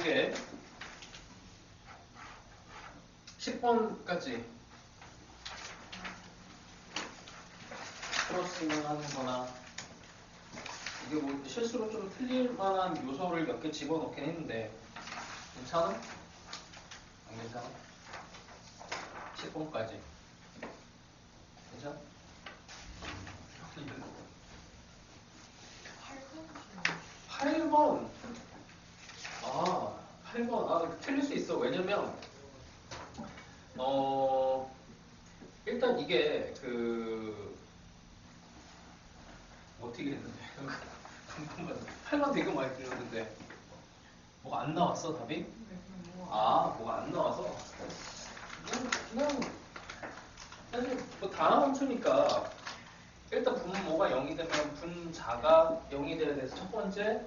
이게 10번까지 풀었으면 하는 거나 이게 뭐 실수로 좀 틀릴 만한 요소를 몇 개 집어넣긴 했는데 괜찮아? 안 괜찮아? 10번까지 괜찮아? 8번 8번 틀릴 수 있어. 왜냐면 일단 이게 어떻게 했는데 8번 되게 많이 틀렸는데 뭐가 안 나왔어 답이? 뭐가 안 나와서 그냥 사실 뭐 다음 함수니까 일단 분모가 0이 되면 분자가 0이 돼야 돼서 첫 번째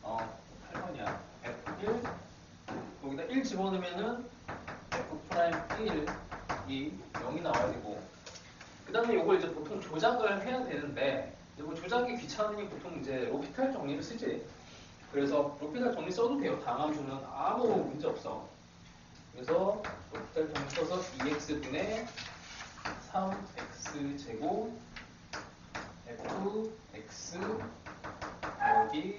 8번이야 F1 거기다 1 집어넣으면은 F'1이 0이 나와야 되고 그 다음에 이걸 이제 보통 조작을 해야 되는데 이거 조작이 귀찮으니 보통 이제 로피탈 정리를 쓰지. 그래서 로피탈 정리 써도 돼요. 다음 함수는 아무 문제 없어. 그래서 로피탈 정리 써서 2x분의 3x 제곱 fx 여기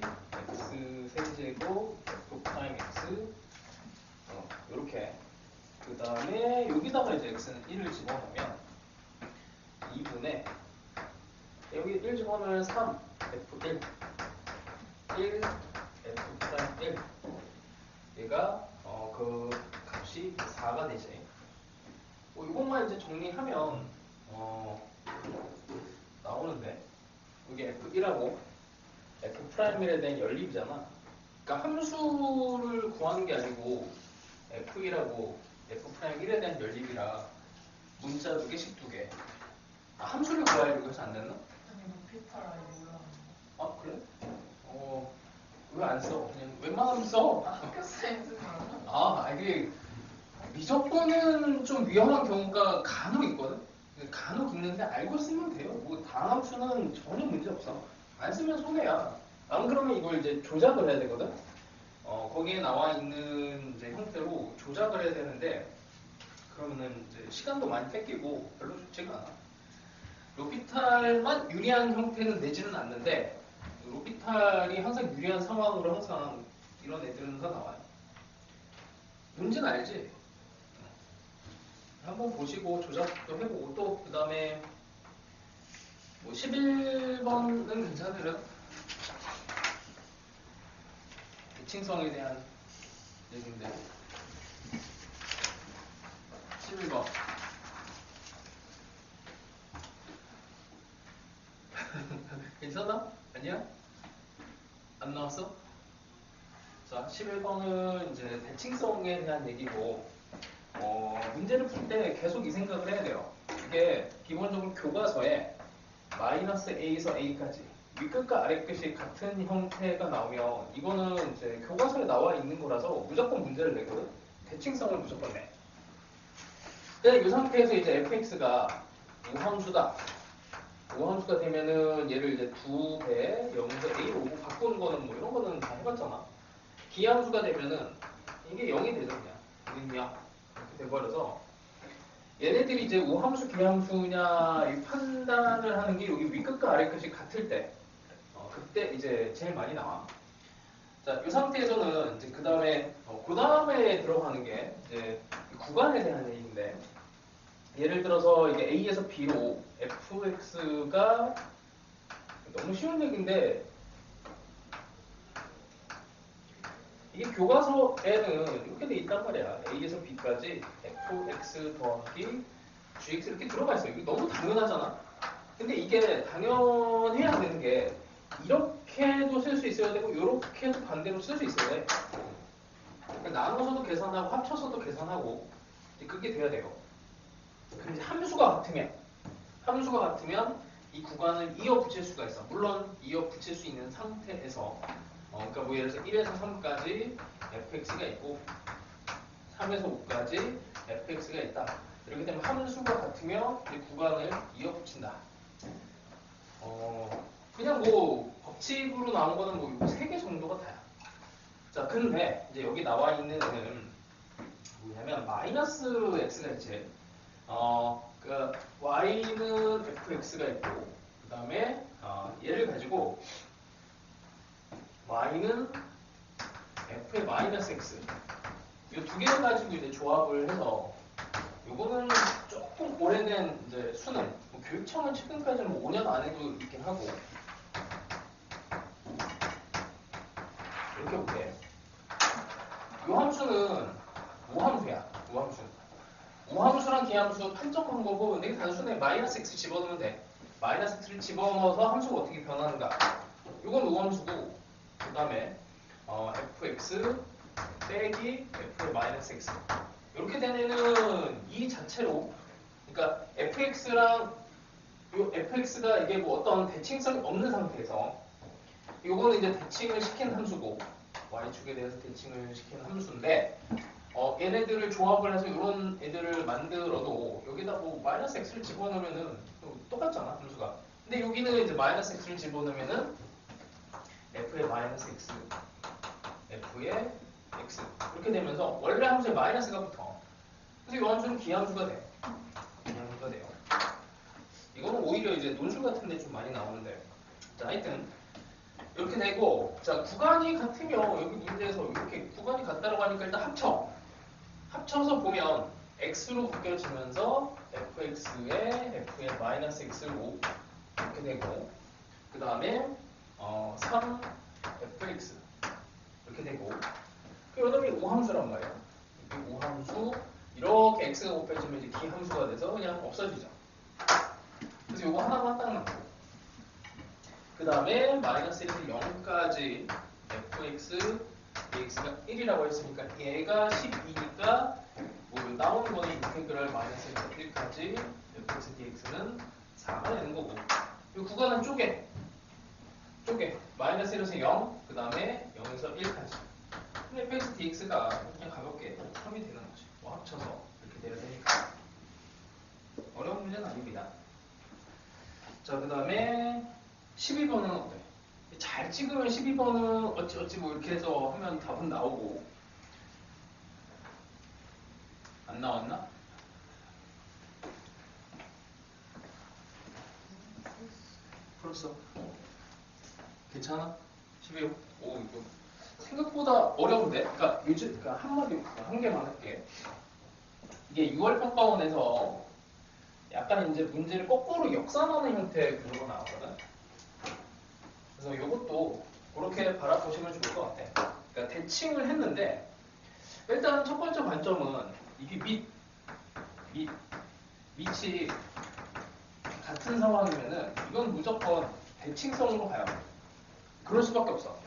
x 세제곱 f 프라임 x 이렇게 그 다음에 여기다가 이제 x는 1을 집어넣으면 2분의 여기 1 집어넣으면 3 f1 1 f 프라임 1 얘가 그 값이 4가 되지. 이것만 이제 정리하면 나오는데 이게 F1하고 F'1에 대한 연립이잖아. 그러니까 함수를 구하는 게 아니고 F1하고 F'1에 대한 연립이라 문자 2개씩 2개. 함수를 구하려고 해서 안 됐나? 아니 로피탈 아예 몰라. 그래? 왜 안 써? 그냥 웬만하면 써. 학교 사이즈 몰라? 이게 미적분은 좀 위험한 경우가 간혹 있거든? 간혹 있는데 알고 쓰면 돼요. 뭐 다음 함수는 전혀 문제 없어. 안 쓰면 손해야. 안 그러면 이걸 이제 조작을 해야 되거든? 거기에 나와 있는 이제 형태로 조작을 해야 되는데 그러면은 이제 시간도 많이 뺏기고 별로 좋지가 않아. 로피탈만 유리한 형태는 내지는 않는데 로피탈이 항상 유리한 상황으로 항상 이런 애들은 다 나와요. 문제는 알지? 한번 보시고 조작도 해보고 또 그 다음에 뭐 11번은 괜찮으려? 대칭성에 대한 얘기인데 11번 괜찮아? 아니야? 안 나왔어? 자 11번은 이제 대칭성에 대한 얘기고 문제를 풀 때 계속 이 생각을 해야 돼요. 이게 기본적으로 교과서에 마이너스 A에서 A까지 윗끝과 아랫끝이 같은 형태가 나오면 이거는 이제 교과서에 나와 있는 거라서 무조건 문제를 내거든. 대칭성을 무조건 내. 근데 이 상태에서 이제 fx가 우함수다. 우함수가 되면은 얘를 이제 2배 0에서 A로 오고 바꾸는 거는 뭐 이런 거는 다 해봤잖아. 기함수가 되면은 이게 0이 되죠 그냥. 그냥 이렇게 돼버려서 얘네들이 이제 우함수 기함수냐 이 판단을 하는 게 여기 윗끝과 아랫끝이 같을 때 그때 이제 제일 많이 나와. 자, 이 상태에서는 이제 그 다음에 들어가는 게 이제 구간에 대한 얘기인데 예를 들어서 이게 A에서 B로 fx가 너무 쉬운 얘기인데 이게 교과서에는 이렇게 돼 있단 말이야. A에서 B까지 fx 더하기 gx 이렇게 들어가 있어요. 이게 너무 당연하잖아. 근데 이게 당연해야 되는 게 이렇게도 쓸 수 있어야 되고 이렇게도 반대로 쓸 수 있어야 돼. 그러니까 나눠서도 계산하고 합쳐서도 계산하고 그게 돼야 돼요. 근데 이제 함수가 같으면 이 구간을 이어 붙일 수가 있어. 물론 이어 붙일 수 있는 상태에서 그러니까 뭐 예를 들어서 1에서 3까지 fx가 있고 3에서 5까지 fx가 있다. 이렇게 되면 함수가 같으면 이 구간을 이어 붙인다. 그냥 뭐 법칙으로 나온 거는 뭐 3개 정도가 다야. 자, 근데 이제 여기 나와 있는 애는 뭐냐면 마이너스 x가 있지. 그 y는 fx가 있고, 그 다음에 얘를 가지고 y는 f의 마이너스 x. 이 두 개를 가지고 이제 조합을 해서 요거는 조금 오래된 이제 수능, 뭐 교육청은 최근까지는 뭐 5년 안에도 있긴 하고 이렇게 볼게. 이 함수는 우함수야. 우함수. 우함수랑 기함수 판정 방법은 근데 이게 단순해. 마이너스 x 집어넣으면 돼. 마이너스 x를 집어넣어서 함수가 어떻게 변하는가. 이건 우함수고 그 다음에 fx 빼기 f의 마이너스 x 이렇게 된 애는 이 자체로 그러니까 fx랑 요 fx가 이게 뭐 어떤 대칭성이 없는 상태에서 요거는 이제 대칭을 시킨 함수고 y축에 대해서 대칭을 시킨 함수인데 얘네들을 조합을 해서 이런 애들을 만들어도 여기다 뭐 마이너스 x를 집어넣으면은 똑같잖아 함수가. 근데 여기는 이제 마이너스 x를 집어넣으면은 f의 마이너스 x f의 x 이렇게 되면서 원래 함수에 마이너스가 붙어. 그래서 이 함수는 기함수가 돼. 기함수가 돼요. 이거는 오히려 이제 논술 같은데 좀 많이 나오는데. 자, 하여튼 이렇게 되고, 자 구간이 같으면 여기 문제에서 이렇게 구간이 같다라고 하니까 일단 합쳐서 보면 x로 바뀌어지면서 fx에 f의 마이너스 x로 이렇게 되고, 그 다음에 3 fx 이렇게 되고, 그 놈이 우함수란 말이야. 이 우함수 이렇게 x가 곱해지면 이제 기함수가 돼서 그냥 없어지죠. 그래서 요거 하나만 딱 남고, 그 다음에 마이너스 1에서 0까지 fx dx가 1이라고 했으니까 얘가 12니까 뭐 나오는 거는 인테그랄 마이너스 1에서 1까지 fx dx는 4가 되는 거고, 이 구간은 쪼개 마이너스 1에서 0, 그 다음에 0에서 1까지. 근데 fx dx가 그냥 가볍게 3이 되는 거지. 뭐 합쳐서 이렇게 돼야 되니까 어려운 문제는 아닙니다. 자, 그 다음에 12번은 어때? 잘 찍으면 12번은 어찌 뭐 이렇게 해서 하면 답은 나오고. 안 나왔나? 풀었어. 괜찮아? 12번? 오, 이거 생각보다 어려운데? 그러니까 요즘 한마디 한 개만 할게. 이게 6월 평가원에서 약간 이제 문제를 거꾸로 역산하는 형태의 구조가 나왔거든. 그래서 이것도 그렇게 바라보시면 좋을 것 같아. 그러니까 대칭을 했는데 일단 첫 번째 관점은 이게 밑이 같은 상황이면은 이건 무조건 대칭성으로 가요. 그럴 수밖에 없어.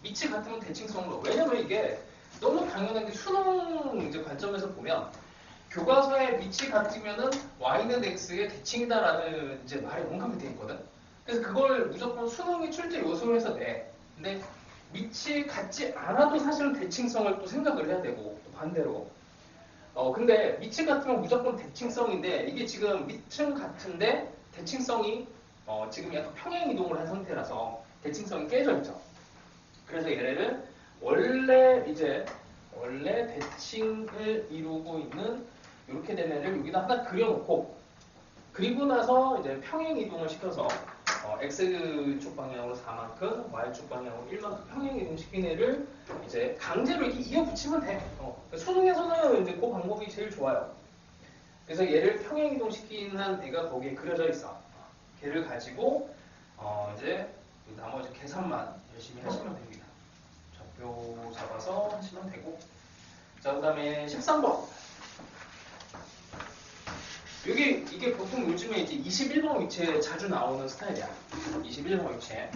밑이 같으면 대칭성으로. 왜냐면 이게 너무 당연한 게 수능 이제 관점에서 보면 교과서에 밑이 같으면은 y는 x의 대칭이다라는 이제 말이 언급이 돼 있거든. 그래서 그걸 무조건 수능의 출제 요소로 해서 내. 근데 밑이 같지 않아도 사실은 대칭성을 또 생각을 해야 되고, 또 반대로. 근데 밑이 같으면 무조건 대칭성인데 이게 지금 밑은 같은데 대칭성이 지금 약간 평행 이동을 한 상태라서 대칭성이 깨져 있죠. 그래서 얘를 원래 대칭을 이루고 있는 이렇게 된 애를 여기다 하나 그려놓고, 그리고 나서 이제 평행 이동을 시켜서 x축 방향으로 4만큼, y축 방향으로 1만큼 평행 이동시킨 애를 이제 강제로 이렇게 이어붙이면 돼. 수능에서는 이제 그 방법이 제일 좋아요. 그래서 얘를 평행 이동시키는 애가 거기에 그려져 있어. 걔를 가지고 이제 나머지 계산만 열심히 하시면 됩니다. 좌표 잡아서 하시면 되고. 자, 그 다음에 13번. 이게 보통 요즘에 이제 21번 위치에 자주 나오는 스타일이야. 21번 위치에.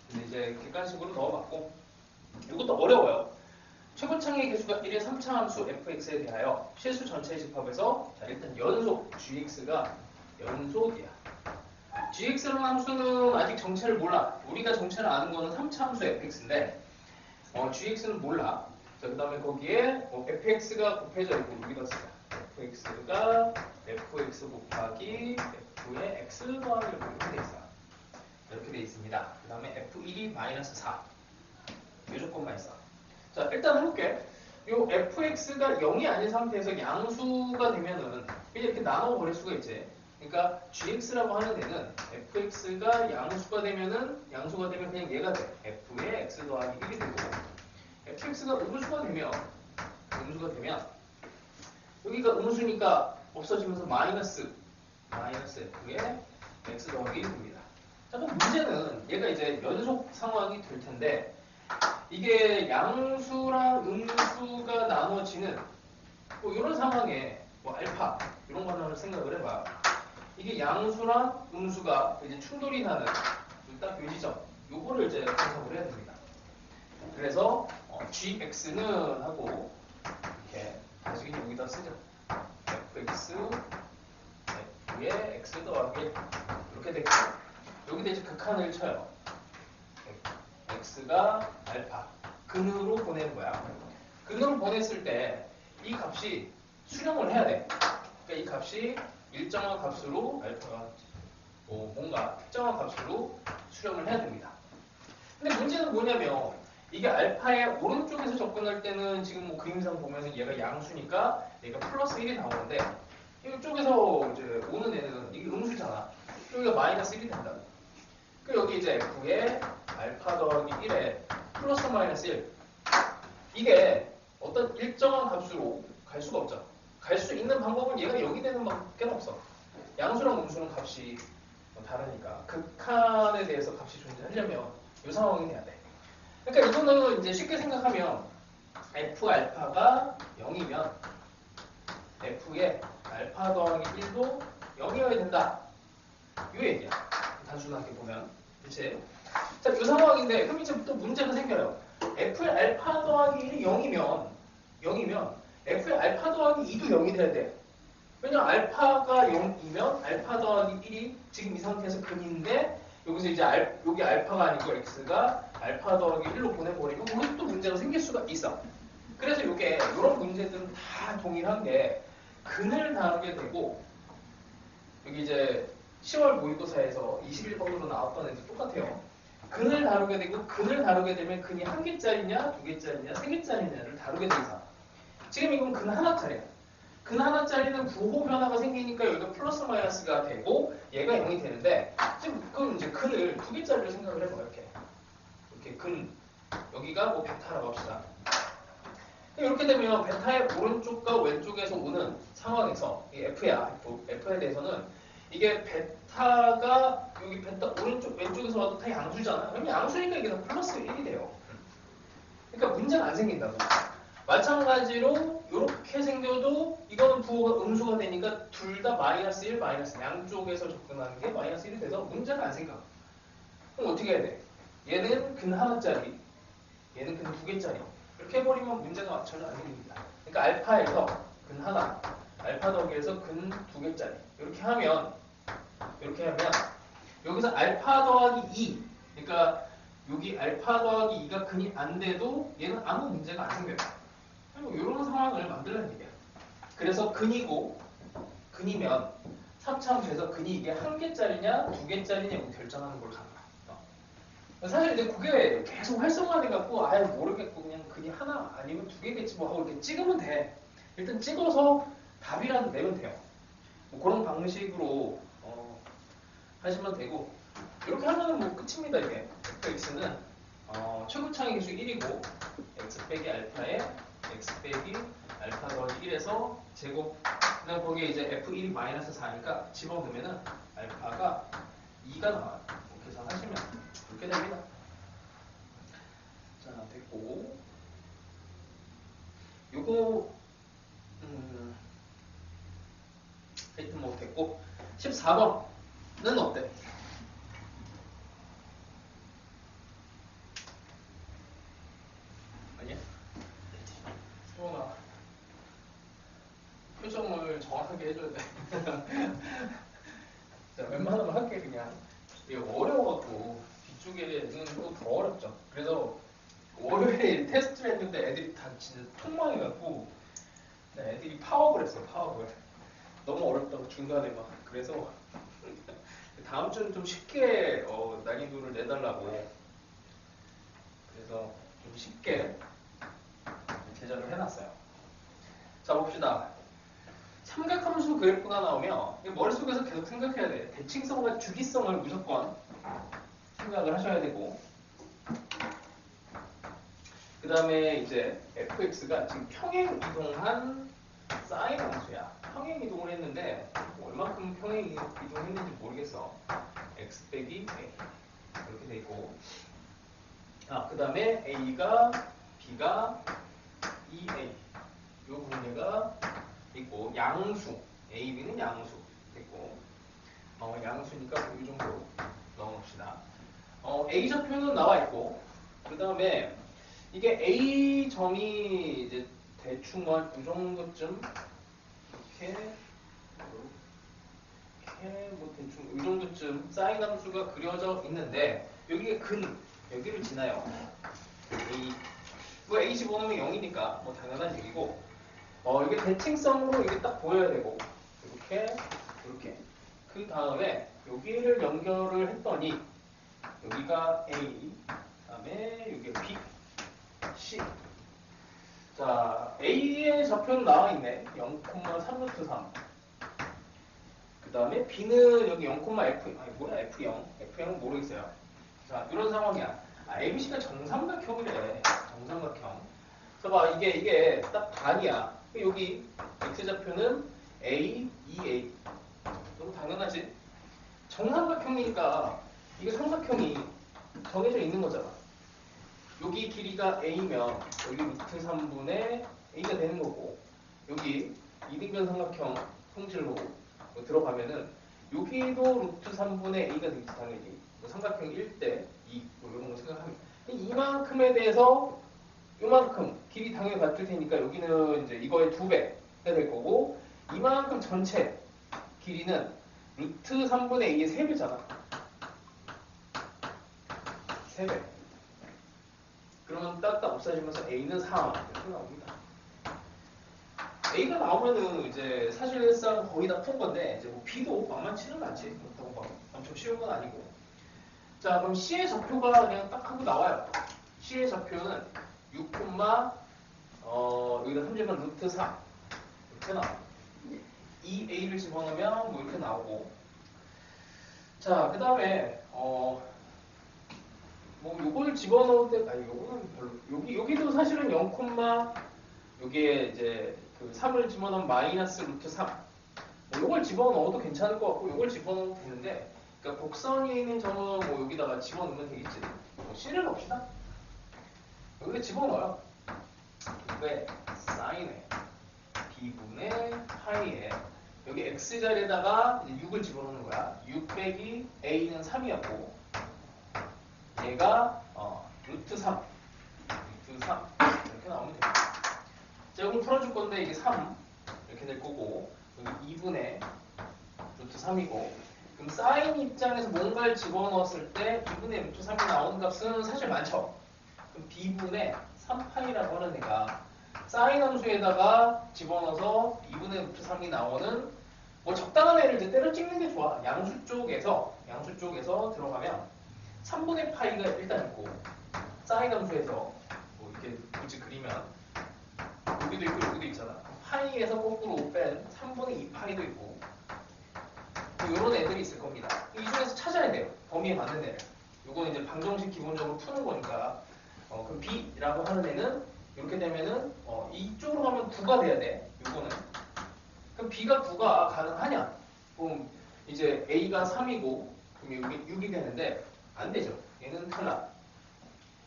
근데 이제 객관식으로 넣어봤고, 이것도 어려워요. 최고창의 개수가 1의 3차 함수 fx에 대하여 실수 전체의 집합에서, 자, 일단 연속 gx가 연속이야. gx라는 함수는 아직 정체를 몰라. 우리가 정체를 아는 거는 3차 함수 fx인데 gx는 몰라. 자, 그 다음에 거기에 fx가 곱해져 있고, 여기다 쓰자. fx가 fx 곱하기 f의 x 더하기 이렇게 돼 있어. 이렇게 돼 있습니다. 그 다음에 f1이 마이너스 4. 이 조건만 있어. 자, 일단 해볼게. 요 fx가 0이 아닌 상태에서 양수가 되면은 그냥 이렇게 나눠버릴 수가 있지. 그러니까 gx라고 하는 데는 fx가 양수가 되면 그냥 얘가 돼. f의 x 더하기 1이 되고 fx가 음수가 되면 여기가 음수니까 없어지면서 마이너스 f의 x 더하기 1이 됩니다. 자, 그럼 문제는 얘가 이제 연속 상황이 될 텐데 이게 양수랑 음수가 나눠지는 뭐 이런 상황에 뭐 알파 이런 거 하나 생각을 해봐. 이게 양수랑 음수가 이제 충돌이 나는 딱 교지점 요거를 이제 분석을 해야 됩니다. 그래서 gx는 하고 이렇게 다시 여기다 쓰죠. fx f의 x 더하기 이렇게 되겠죠. 여기다 이제 극한을 쳐요. x가 알파 근으로 보내는 거야. 근으로 보냈을 때 이 값이 수렴을 해야 돼. 그러니까 이 값이 일정한 값으로 알파가 뭔가 특정한 값으로 수렴을 해야 됩니다. 근데 문제는 뭐냐면 이게 알파의 오른쪽에서 접근할 때는 지금 뭐 그림상 보면 얘가 양수니까 얘가 플러스 1이 나오는데 이쪽에서 이제 오는 애는 이게 음수잖아. 여기가 마이너스 1이 된다. 그러니까 여기 이제 f의 알파 더하기 1에 플러스 마이너스 1 이게 어떤 일정한 값으로 갈 수가 없죠. 갈 수 있는 방법은 얘가 여기 되는 밖에 없어. 양수랑 음수는 값이 다르니까 극한에 대해서 값이 존재하려면 이 상황이 돼야 돼. 그러니까 이거는 이제 쉽게 생각하면 f 알파가 0이면 f의 알파 더하기 1도 0이어야 된다. 이 얘기야. 단순하게 보면. 그치? 자, 이 상황인데 그럼 이제 또 문제가 생겨요. f의 알파 더하기 1이 0이면 f의 알파 더하기 2도 0이 돼야 돼. 왜냐면 알파가 0이면 알파 더하기 1이 지금 이 상태에서 근인데 여기서 이제 여기 알파가 아니고 x가 알파 더하기 1로 보내버리면 거기서 또 문제가 생길 수가 있어. 그래서 이게 이런 문제들은 다 동일한 게 근을 다루게 되고 여기 이제 10월 모의고사에서 21번으로 나왔던 애들 똑같아요. 근을 다루게 되고 근을 다루게 되면 근이 한 개짜리냐 두 개짜리냐 세 개짜리냐를 다루게 돼 있어. 지금 이건 근 하나짜리야. 근 하나짜리는 부호 변화가 생기니까 여기가 플러스 마이너스가 되고 얘가 0이 되는데 지금 그럼 이제 근을 두 개짜리로 생각을 해봐. 이렇게 근 여기가 뭐 베타라고 합시다. 이렇게 되면 베타의 오른쪽과 왼쪽에서 오는 상황에서 이 F에 대해서는 이게 베타가 여기 베타 오른쪽 왼쪽에서 와도 다 양수잖아. 그럼 양수니까 이게 다 플러스 1이 돼요. 그러니까 문제가 안 생긴다고. 마찬가지로 이렇게 생겨도 이거는 부호가 음수가 되니까 둘 다 마이너스 1, 마이너스 양쪽에서 접근하는 게 마이너스 1이 돼서 문제가 안 생겨. 그럼 어떻게 해야 돼? 얘는 근 하나짜리, 얘는 근 두 개짜리. 이렇게 해버리면 문제가 전혀 안 생깁니다. 그러니까 알파에서 근 하나, 알파 더하기에서 근 두 개짜리. 이렇게 하면 여기서 알파 더하기 2, 그러니까 여기 알파 더하기 2가 근이 안 돼도 얘는 아무 문제가 안 생겨요. 이런 상황을 만들라는 얘기야. 그래서 근이면 3차원에서 근이 이게 한 개짜리냐 두 개짜리냐 결정하는 걸 가는 거야. 사실 이제 그게 계속 활성화돼갖고 아예 모르겠고 그냥 근이 하나 아니면 두 개겠지 뭐 하고 이렇게 찍으면 돼. 일단 찍어서 답이라도 내면 돼요. 뭐 그런 방식으로 하시면 되고 이렇게 하면은 뭐 끝입니다. 이게 fx는 최고차항의 계수 1이고 x 빼기 알파에 x 빼기 알파 더하기 1에서 제곱 그다음 거기에 이제 f1이 마이너스 4니까 집어넣으면은 알파가 2가 나와요. 계산하시면 이렇게 됩니다. 자, 됐고 요거 하여튼 뭐 됐고 14번은 어때? 아니야? 수원아 표정을 정확하게 해줘야 돼. 자, 웬만하면 할게 그냥. 이게 어려워갖고 뒤쪽에는 또 더 어렵죠. 그래서 월요일에 테스트를 했는데 애들이 다 진짜 통망해갖고 애들이 파업을 했어요. 파업을. 너무 어렵다고 중간에 막. 그래서 다음 주는 좀 쉽게 난이도를 내달라고. 그래서 좀 쉽게 그래프가 나오면 머릿속에서 계속 생각해야 돼. 대칭성과 주기성을 무조건 생각을 하셔야 되고, 그 다음에 이제 fx가 지금 평행 이동한 사인 함수야. 평행 이동을 했는데 뭐 얼마큼 평행 이동했는지 모르겠어. x 빼기 a 이렇게 돼 있고, 그 다음에 a가 b가 2a 요 분례가 있고, 양수 a, b는 양수 있고, 양수니까 이 정도 넣어놓읍시다. a 좌표는 나와 있고, 그 다음에 이게 a 점이 이제 대충 이 정도쯤 이렇게 뭐 대충 이 정도쯤 사인 함수가 그려져 있는데, 여기가 여기를 지나요. 뭐 a 집어넣으면 0이니까 뭐 당연한 얘기고, 이게 대칭성으로 이게 딱 보여야 되고, 이렇게 그 다음에 여기를 연결을 했더니 여기가 a, 그다음에 여기가 b, c. 자, a의 좌표는 나와 있네. 0,3루트3. 그 다음에 b는 여기 0,f, f0. f0은 모르겠어요. 자, 이런 상황이야. ABC가 정삼각형이래. 정삼각형. 그래서 봐, 이게 딱 반이야. 여기 x좌표는 a, 2a. 너무 당연하지? 정삼각형이니까 이게 삼각형이 정해져 있는 거잖아. 여기 길이가 a면 여기 루트 3분의 a가 되는 거고, 여기 이등변 삼각형 성질로 들어가면은 여기도 루트 3분의 a가 되겠지, 당연히. 삼각형 1대 2 이런 거 생각하면 이만큼에 대해서 이만큼 길이 당연히 같을 테니까 여기는 이제 이거의 2배가 될 거고, 이만큼 전체 길이는 루트 3분의 a의 3배잖아. 3배. 그러면 딱딱 없어지면서 a는 3 이렇게 나옵니다. a가 나오면은 이제 사실상 거의 다 푼 건데, 이제 뭐 b도 만만치는 않지. 그렇다고 막 엄청 쉬운 건 아니고. 자, 그럼 c의 좌표가 그냥 딱 하고 나와요. c의 좌표는 6, 여기다 3제곱 루트 3 이렇게 나와. 2a를 집어넣으면 뭐 이렇게 나오고. 자, 그 다음에 뭐 요걸 집어넣을 때, 요거는 별로. 여기도 사실은 0, 여기에 이제 그 3을 집어넣으면 마이너스 루트 3. 뭐 요걸 집어넣어도 괜찮을 것 같고, 요걸 집어넣어도 되는데, 그러니까 곡선에 있는 점은 뭐 여기다가 집어넣으면 되겠지. 뭐 C를 넣읍시다. 여기다 집어넣어요. 왜? 사인에 b분의 파이에 여기 x 자리에다가 이제 6을 집어넣는 거야. 6 빼기 a는 3이었고, 얘가 루트 3 이렇게 나오면 됩니다. 자, 이걸 풀어줄 건데 이게 3 이렇게 될 거고, 여기 2분의 루트 3이고, 그럼 사인 입장에서 뭔가를 집어넣었을 때 2분의 루트 3이 나오는 값은 사실 많죠. 그럼 b분의 3파이라고 하는 애가 사인 함수에다가 집어넣어서 2분의 루트 3이 나오는 뭐 적당한 애를 이제 때려 찍는 게 좋아. 양수 쪽에서 들어가면 3분의 파이가 일단 있고, 사인 함수에서 뭐 이렇게 굳이 그리면 여기도 있고 여기도 있잖아. 파이에서 거꾸로 뺀 3분의 2 파이도 있고, 뭐 이런 애들이 있을 겁니다. 이 중에서 찾아야 돼요. 범위에 맞는 애를. 요거는 이제 방정식 기본적으로 푸는 거니까. 그럼 b라고 하는 애는 이렇게 되면은 이쪽으로 가면 9가 돼야 돼. 요거는. 그럼 b가 9가 가능하냐? 그럼 이제 a가 3이고, 그럼 여기 6이 되는데 안 되죠. 얘는 탈락.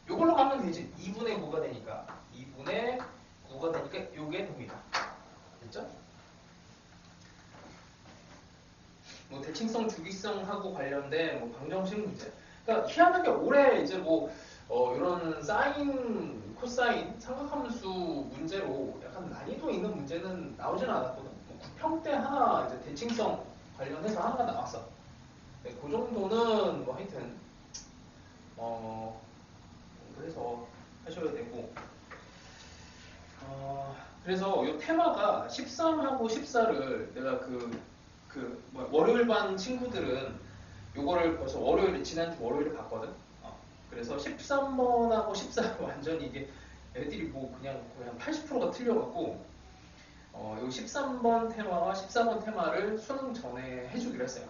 요걸로 가면 되지. 2분의 9가 되니까. 2분의 9가 되니까 요게 됩니다. 됐죠? 뭐 대칭성, 주기성하고 관련된 뭐 방정식 문제. 그러니까 희한하게 올해 이제 뭐 이런 사인, 코사인, 삼각함수 문제로 약간 난이도 있는 문제는 나오진 않았거든. 뭐 9평 때 하나 이제 대칭성 관련해서 하나가 나왔어. 네, 그 정도는 뭐 하여튼 그래서 하셔야 되고, 그래서 이 테마가 13하고 14를 내가 월요일 반 친구들은 요거를 벌써 지난주 월요일에 봤거든. 그래서 13번하고 14는 완전히 이게 애들이 뭐 그냥 80%가 틀려갖고, 요 13번 테마와 14번 테마를 수능 전에 해주기로 했어요.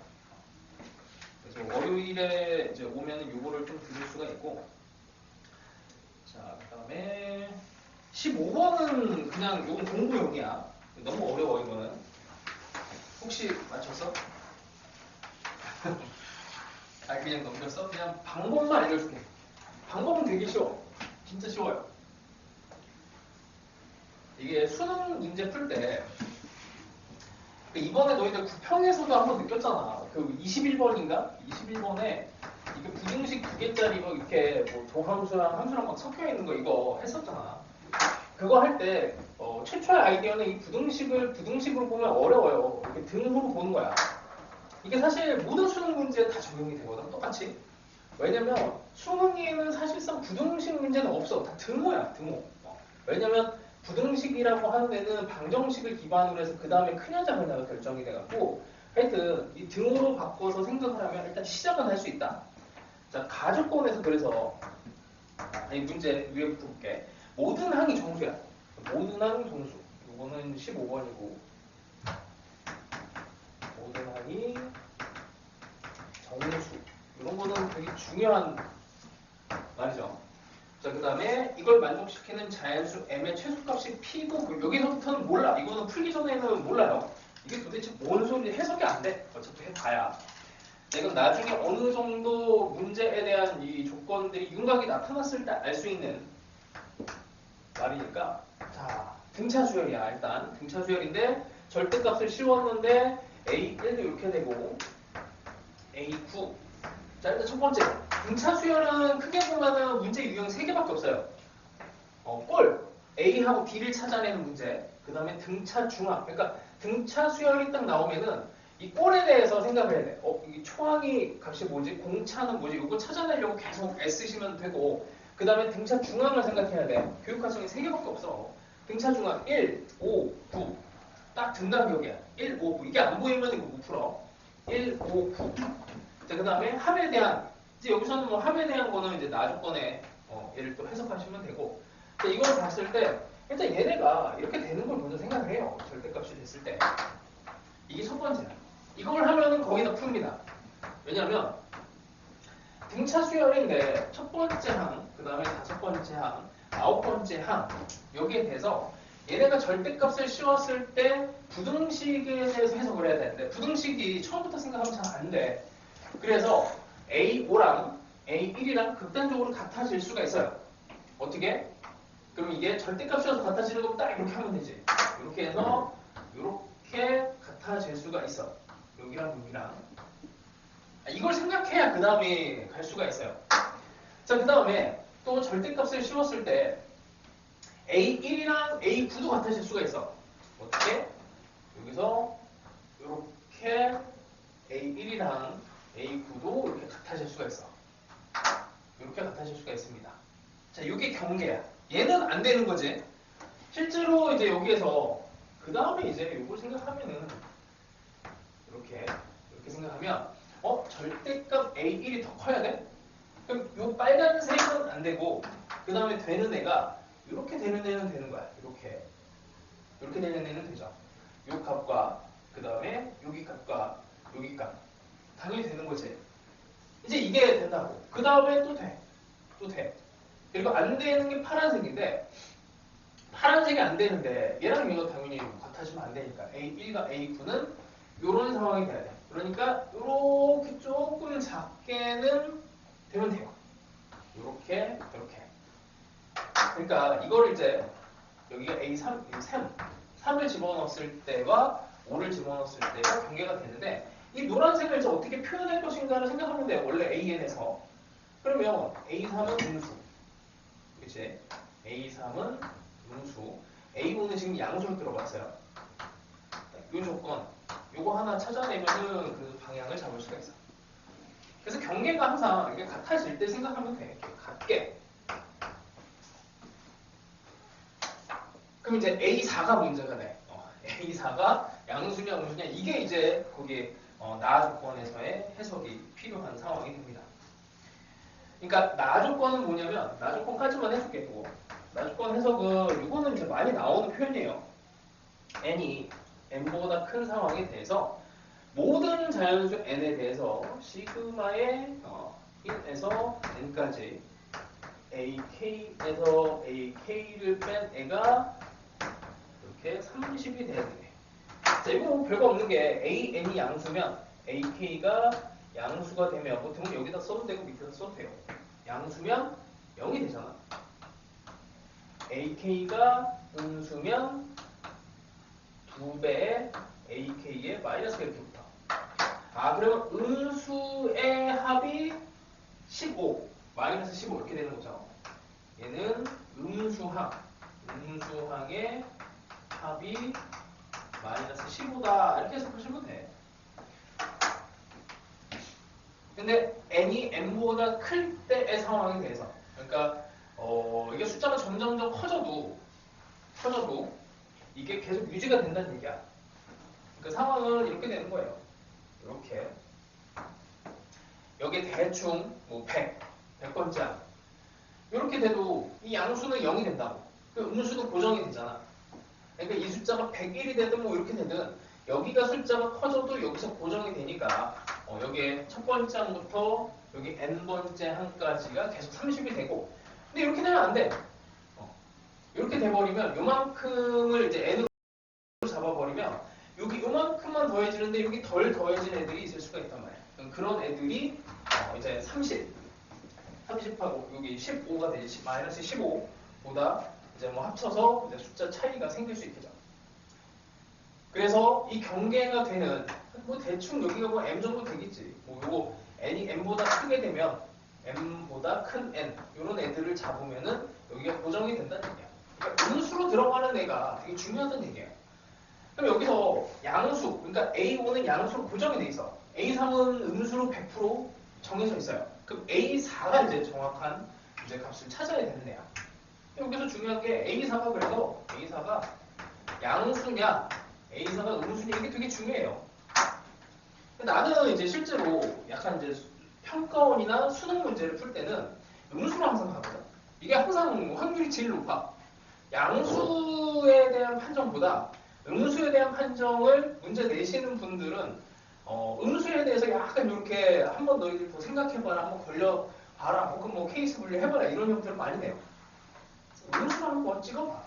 그래서 월요일에 이제 오면은 요거를 좀 들을 수가 있고, 자, 그 다음에 15번은 그냥 요건 공부용이야. 너무 어려워, 이거는. 혹시 맞췄어? 아, 그냥 넘겼어? 그냥 방법만 알려줄게. 방법은 되게 쉬워. 진짜 쉬워요. 이게 수능 문제 풀 때, 이번에 너희들 구평에서도 한번 느꼈잖아. 그 21번인가? 21번에 이게 부등식 두 개짜리 뭐 이렇게 뭐 도함수랑 함수랑 막 섞여 있는 거 이거 했었잖아. 그거 할 때 최초의 아이디어는 이 부등식으로 보면 어려워요. 이렇게 등으로 보는 거야. 이게 사실 모든 수능 문제에 다 적용이 되거든, 똑같이. 왜냐면 수능에는 사실상 부등식 문제는 없어. 다 등호야, 등호. 왜냐면 부등식이라고 하는 데는 방정식을 기반으로 해서 그 다음에 크냐 작으냐가 결정이 돼갖고 하여튼 이 등호로 바꿔서 생각을 하면 일단 시작은 할 수 있다. 자, 가주권에서 그래서 이 문제 위에부터 볼게. 모든 항이 정수야. 모든 항 정수. 이거는 15번이고 모든 항이 정수. 이런 거는 되게 중요한 말이죠. 자, 그 다음에 이걸 만족시키는 자연수 m의 최소값이 p고 여기서부터는 몰라. 이거는 풀기 전에는 몰라요. 이게 도대체 뭔 소리인지 해석이 안 돼. 어차피 해봐야. 내가 나중에 어느 정도 문제에 대한 이 조건들이 윤곽이 나타났을 때 알 수 있는 말이니까. 자, 등차 수열이야. 일단 등차 수열인데 절대값을 씌웠는데 A1도 이렇게 되고 A9. 자, 일단 첫 번째 등차 수열은 크게 보면은 문제 유형 3개밖에 없어요. 꼴 A하고 B를 찾아내는 문제. 그 다음에 등차 중항. 그러니까 등차 수열이 딱 나오면은 이 꼴에 대해서 생각을 해야 돼. 이 초항이 값이 뭐지? 공차는 뭐지? 이거 찾아내려고 계속 애쓰시면 되고, 그 다음에 등차 중항을 생각해야 돼. 교육활성이 3개밖에 없어. 등차 중항 1, 5, 9. 딱 등간격이야. 1, 5, 9. 이게 안 보이면 이거 못 풀어. 1, 5, 9. 자, 그 다음에 합에 대한, 이제 여기서는 뭐 합에 대한 거는 이제 나조건에 얘를 또 해석하시면 되고, 자, 이걸 봤을 때 일단 얘네가 이렇게 되는 걸 먼저 생각을 해요. 절대값이 됐을 때. 이게 첫 번째야. 이걸 하면은 거의 다 풉니다. 왜냐면 등차 수열인데 첫 번째 항, 그 다음에 다섯 번째 항, 아홉 번째 항 여기에 대해서 얘네가 절대값을 씌웠을 때 부등식에 대해서 해석을 해야 되는데 부등식이 처음부터 생각하면 잘 안 돼. 그래서 A5랑 A1이랑 극단적으로 같아질 수가 있어요. 어떻게? 그럼 이게 절대값이어서 같아지는 거면 딱 이렇게 하면 되지. 이렇게 해서 이렇게 같아질 수가 있어. 여기랑 여기랑. 이걸 생각해야 그 다음에 갈 수가 있어요. 자, 그 다음에 또 절대값을 씌웠을 때 A1이랑 A9도 같아질 수가 있어. 어떻게? 여기서 이렇게 A1이랑 A9도 이렇게 같아질 수가 있어. 이렇게 같아질 수가 있습니다. 자, 이게 경계야. 얘는 안 되는 거지. 실제로 이제 여기에서 그 다음에 이제 이걸 생각하면은 이렇게 생각하면 절대값 A1이 더 커야 돼? 그럼 요 빨간색은 안 되고 그 다음에 되는 애가 이렇게 되는 애는 되는 거야. 이렇게 되는 애는 되죠. 요 값과 그 다음에 여기 값과 여기 값 당연히 되는 거지. 이제 이게 된다고. 그 다음에 또 돼. 또 돼. 그리고 안 되는 게 파란색인데 파란색이 안 되는데 얘랑 얘가 당연히 같아지면 안 되니까 A1과 A9는 이런 상황이 돼야 돼. 그러니까 이렇게 조금 작게는 되면 돼요. 이렇게. 그러니까 이걸 이제 여기가 A3, 3을 집어넣었을 때와 5를 집어넣었을 때가 경계가 되는데 이 노란색을 이제 어떻게 표현할 것인가를 생각하면 돼요. 원래 AN에서. 그러면 A3은 음수. 그치? A3은 음수. A5는 지금 양수로 들어갔어요. 이 조건. 요거 하나 찾아내면은 그 방향을 잡을 수가 있어. 그래서 경계가 항상 이게 같아질 때 생각하면 돼. 이렇게 같게. 그럼 이제 A4가 문제가 돼. A4가 양수냐 음수냐 이게 이제 거기 나 조건에서의 해석이 필요한 상황이 됩니다. 그러니까 나 조건은 뭐냐면 나 조건까지만 해줄게. 나 조건 해석은 이거는 이제 많이 나오는 표현이에요. n이 n보다 큰 상황에 대해서 모든 자연수 n에 대해서 시그마의 1에서 n까지 ak에서 ak를 뺀 애가 이렇게 30이 돼야 되네. 자, 이거 뭐 별거 없는 게 an이 양수면 ak가 양수가 되면 보통은 여기다 써도 되고 밑에다 써도 돼요. 양수면 0이 되잖아. ak가 음수면 2배의 ak의 마이너스 이렇게 붙어. 그러면 음수의 합이 15, 마이너스 15 이렇게 되는 거죠. 얘는 음수항의 합이 마이너스 15다 이렇게 해석하시면 돼. 근데 n이 n보다 클 때의 상황에 대해서, 그러니까 이게 숫자가 점점점 커져도 이게 계속 유지가 된다는 얘기야. 그 상황은 이렇게 되는 거예요. 이렇게 여기 대충 뭐 100번째 항 이렇게 돼도 이 양수는 0이 된다고. 그 음수도 고정이 되잖아. 그러니까 이 숫자가 101이 되든 뭐 이렇게 되든 여기가 숫자가 커져도 여기서 고정이 되니까 여기에 첫 번째 항부터 여기 n번째 항까지가 계속 30이 되고, 근데 이렇게 되면 안 돼. 이렇게 돼버리면 요만큼을 이제 n으로 잡아버리면 여기 요만큼만 더해지는데 여기 덜 더해진 애들이 있을 수가 있단 말이야. 그런 애들이 이제 30하고 여기 15가 되지, 마이너스 15보다 이제 뭐 합쳐서 이제 숫자 차이가 생길 수 있겠죠. 그래서 이 경계가 되는 뭐 대충 여기가 뭐 m 정도 되겠지. 뭐 요거 n이 m보다 크게 되면 m보다 큰 n 이런 애들을 잡으면은 여기가 고정이 된다는 얘기야. 그러니까 음수로 들어가는 애가 되게 중요하다는 얘기야. 그럼 여기서 양수, 그러니까 A5는 양수로 고정이 돼 있어. A3은 음수로 100% 정해져 있어요. 그럼 A4가 이제 정확한 이제 값을 찾아야 되는 애야. 여기서 중요한 게 A4가 그래서 A4가 양수냐, A4가 음수냐 이게 되게 중요해요. 근데 나는 이제 실제로 약간 이제 평가원이나 수능 문제를 풀 때는 음수로 항상 가거든. 이게 항상 확률이 제일 높아. 양수에 대한 판정보다 음수에 대한 판정을 문제 내시는 분들은 음수에 대해서 약간 이렇게 한번 너희들 더 생각해봐라, 한번 걸려봐라, 혹은 뭐 케이스 분류해봐라 이런 형태를 많이 내요. 음수로 한번 찍어봐.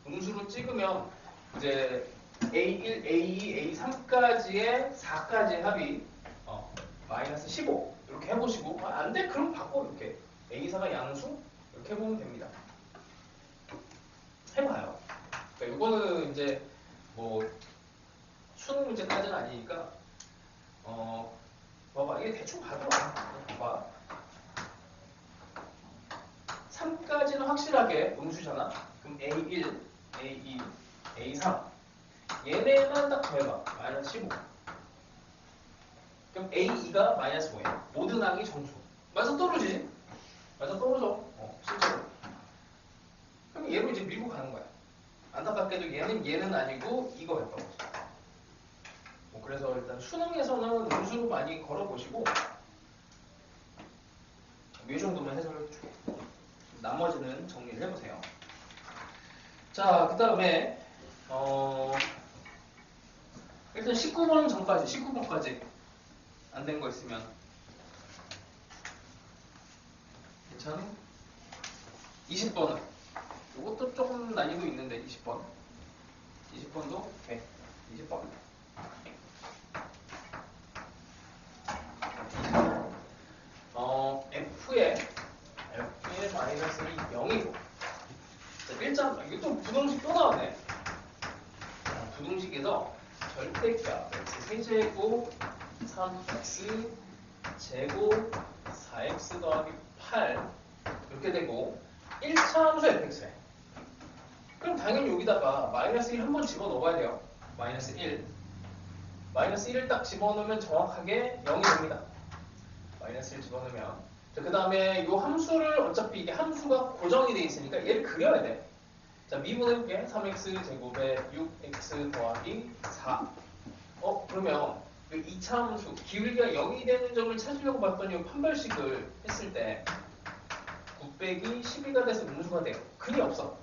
음수로 찍으면 이제 A1, A2, A3까지의 4까지의 합이 마이너스 15 이렇게 해보시고 안 돼? 그럼 바꿔 이렇게 A4가 양수 이렇게 해보면 됩니다. 해봐요. 그러니까 이거는 이제 뭐 수능 문제까지는 아니니까 봐봐. 이게 대충 봐도 봐봐. 3까지는 확실하게 음수잖아. 그럼 A1, A2, A3 얘네만 딱 더해봐. 마이너스 15. 그럼 A2가 마이너스 5야. 모든 항이 정수. 맞아 떨어지지? 맞아 떨어져. 실제로. 그럼 얘로 이제 밀고 가는 거야. 안타깝게도 얘는 아니고 이거였던 거죠. 그래서 일단 수능에서는 음수로 많이 걸어보시고 이 정도만 해석을 해줄게요. 나머지는 정리를 해보세요. 자, 그 다음에 일단 19번 전까지 19번까지 안 된 거 있으면 괜찮아? 20번은 이것도 조금 난이도 있는데 20번도 네, 20번 F의 마이너스 0이고 1점, 이게 또 부등식 또 나왔네. 부등식에서 절대값 x세제곱 3x 제곱 4x 더하기 8 이렇게 되고 1차 함수 fx래. 그럼 당연히 여기다가 마이너스 1 한번 집어넣어야 돼요. 마이너스 1 마이너스 1을 딱 집어넣으면 정확하게 0이 됩니다. 마이너스 1 집어넣으면. 그 다음에 이 함수를 어차피 이게 함수가 고정이 돼 있으니까 얘를 그려야 돼. 자, 미분해볼게. 3x 제곱에 6x 더하기 4. 그러면 이 2차 함수 기울기가 0이 되는 점을 찾으려고 봤더니 판별식을 했을 때 9 빼기 12가 돼서 음수가 돼요. 근이 없어.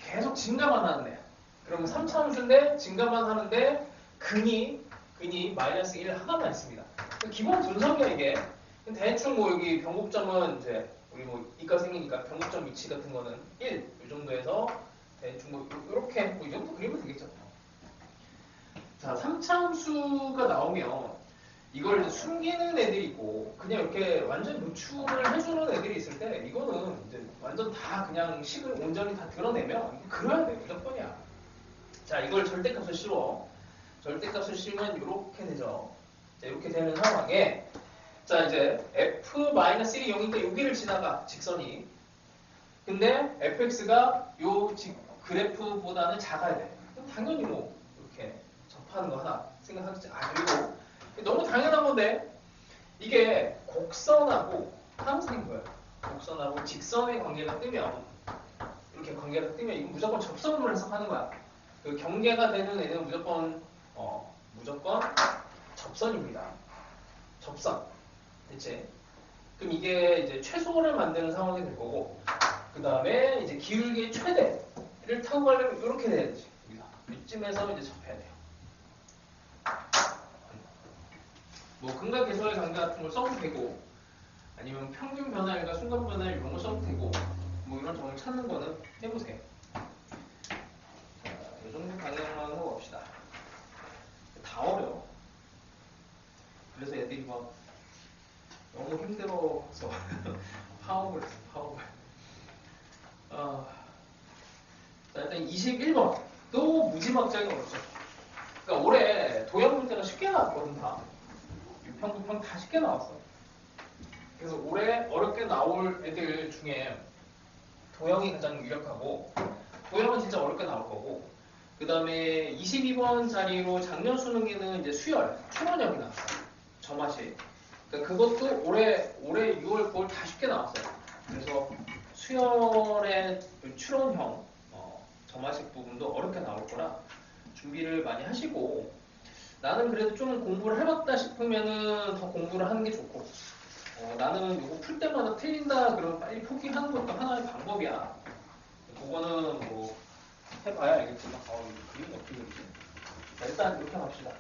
계속 증가만 하는 애야. 그러면 3차함수인데 증가만 하는데 근이 마이너스 1 하나만 있습니다. 기본 분석이야 이게. 대충 뭐 여기 변곡점은 이제 우리 뭐 이과생이니까 변곡점 위치 같은 거는 1 이 정도에서 대충 뭐 이렇게 뭐 이 정도 그리면 되겠죠. 자, 3차함수가 나오면 이걸 이제 숨기는 애들이 있고 그냥 이렇게 완전 노출을 해주는 애들이 있을 때 이거는 이제 완전 다 그냥 식을 온전히 다 드러내면 이거 그려야 돼. 무조건이야. 자, 이걸 절대값을 실어. 절대값을 실면 이렇게 되죠. 자, 이렇게 되는 상황에 자, 이제 f-1이 0이니까 여기를 지나가 직선이. 근데 fx가 요 그래프보다는 작아야 돼. 그럼 당연히 뭐 이렇게 접하는 거 하나 생각하겠지. 아, 그리고 너무 당연한 건데 이게 곡선하고 항상 이거예요. 곡선하고 직선의 관계가 뜨면 이렇게 관계가 뜨면 이건 무조건 접선으로 해석하는 거야. 그 경계가 되는 애는 무조건 접선입니다. 접선. 대체. 그럼 이게 이제 최소를 만드는 상황이 될 거고, 그 다음에 이제 기울기의 최대를 타고 가려면 이렇게 돼야 되지. 이쯤에서 이제 접해야 돼요. 뭐 근각계수의 관계 같은 걸 써도 되고, 아니면 평균 변화율과 순간 변화율 이런 거 써도 되고, 뭐 이런 점을 찾는 거는 해보세요. 자, 이 정도 방향만 하고 갑시다. 다 어려워. 그래서 애들이 막 너무 힘들어서 파업을 했어, 파업을. 자, 일단 21번. 또 무지막지하게 어렵죠. 그러니까 올해 도형 문제가 쉽게 나왔거든, 다. 유평, 부평 다 쉽게 나왔어. 그래서 올해 어렵게 나올 애들 중에 도형이 가장 유력하고, 도형은 진짜 어렵게 나올 거고, 그 다음에 22번 자리로 작년 수능에는 이제 수열, 초원형이 나왔어요. 점화식. 그러니까 그것도 올해 6월, 9월 다 쉽게 나왔어요. 그래서 수열의 추론형, 점화식 부분도 어렵게 나올 거라 준비를 많이 하시고, 나는 그래도 좀 공부를 해봤다 싶으면은 더 공부를 하는 게 좋고, 나는 이거 풀 때마다 틀린다 그러면 빨리 포기하는 것도 하나의 방법이야. 그거는 뭐 해봐야 알겠지만, 이 그림이 어떻게 그리지? 자, 일단 이렇게 합시다.